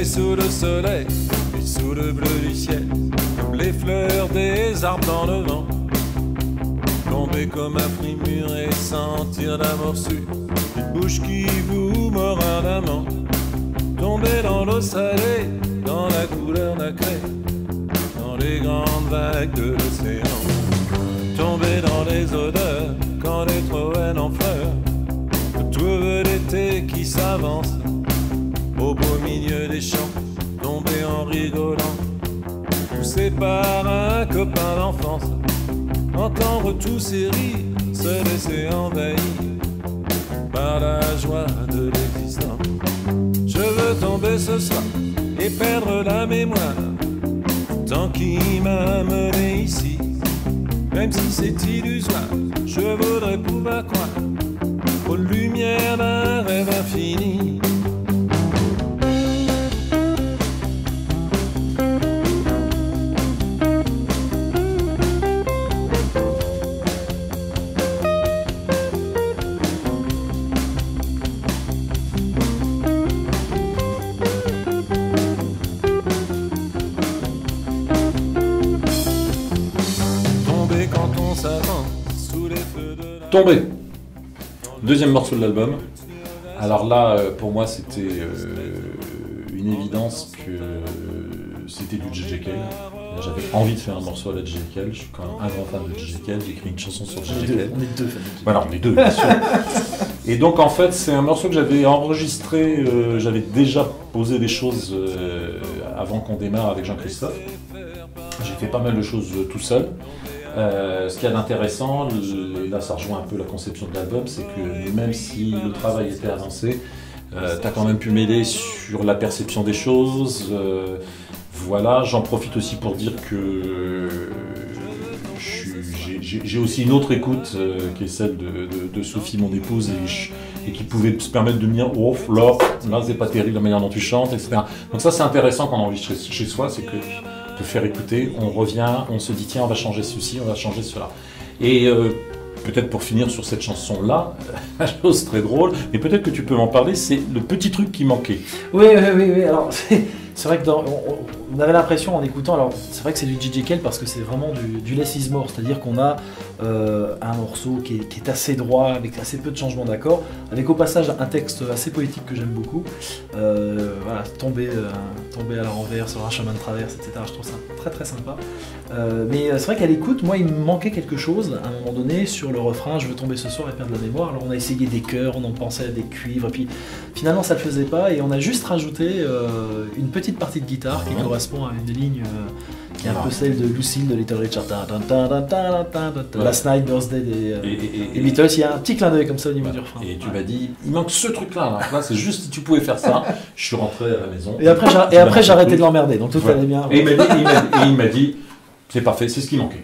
Tomber sous le soleil et sous le bleu du ciel, comme les fleurs des arbres dans le vent. Tomber comme un fruit mûr et sentir la morsure d'une bouche qui vous mord ardemment. Tomber dans l'eau salée, dans la couleur nacrée, dans les grandes vagues de l'océan. Tomber dans les odeurs, quand les troènes en fleurs, le tourbeux d'été qui s'avance, au beau milieu des champs, tomber en rigolant, poussé par un copain d'enfance, entendre tous ces rires, se laisser envahir par la joie de l'existence. Je veux tomber ce soir et perdre la mémoire du temps qui m'a mené ici. Même si c'est illusoire, je voudrais pouvoir croire aux lumières d'un rêve infini. Tomber, deuxième morceau de l'album. Alors là, pour moi, c'était une évidence que c'était du J.J. Cale. J'avais envie de faire un morceau à la J.J. Cale. Je suis quand même un grand fan de J.J. Cale. J'ai écrit une chanson sur J.J. Cale. On est deux fans. Voilà, on est deux, bien sûr. Et donc, en fait, c'est un morceau que j'avais enregistré. J'avais déjà posé des choses avant qu'on démarre avec Jean-Christophe. J'ai fait pas mal de choses tout seul. Ce qu'il y a d'intéressant, et là ça rejoint un peu la conception de l'album, c'est que même si le travail était avancé, tu as quand même pu m'aider sur la perception des choses. Voilà, j'en profite aussi pour dire que j'ai aussi une autre écoute qui est celle de Sophie, mon épouse, et qui pouvait se permettre de me dire oh là c'est pas terrible la manière dont tu chantes, etc. Donc ça c'est intéressant quand on enregistre chez soi, c'est que peut faire écouter, on revient, on se dit tiens on va changer ceci, on va changer cela. Et peut-être pour finir sur cette chanson-là, la chose très drôle, mais peut-être que tu peux m'en parler, c'est le petit truc qui manquait. Oui, alors c'est vrai que on avait l'impression en écoutant, alors c'est vrai que c'est du J.J. Cale parce que c'est vraiment du less is more, c'est-à-dire qu'on a un morceau qui est assez droit, avec assez peu de changements d'accords, avec au passage un texte assez poétique que j'aime beaucoup. Voilà, tomber à la renverse sur un chemin de traverse, etc. Je trouve ça très très sympa. Mais c'est vrai qu'à l'écoute, moi il me manquait quelque chose à un moment donné sur le refrain, je veux tomber ce soir et perdre la mémoire. Alors on a essayé des chœurs, on en pensait à des cuivres, et puis finalement ça le faisait pas, et on a juste rajouté une petite partie de guitare qui correspond à une ligne qui est un peu celle de Lucille de Little Richard, Last Night Birthday des Beatles. Il y a un petit clin d'œil comme ça au niveau du refrain. Et tu m'as dit, il manque ce truc-là. Là, c'est juste si tu pouvais faire ça. Je suis rentré à la maison. Et après j'ai arrêté de l'emmerder, donc tout allait bien. Et il m'a dit, c'est parfait, c'est ce qui manquait.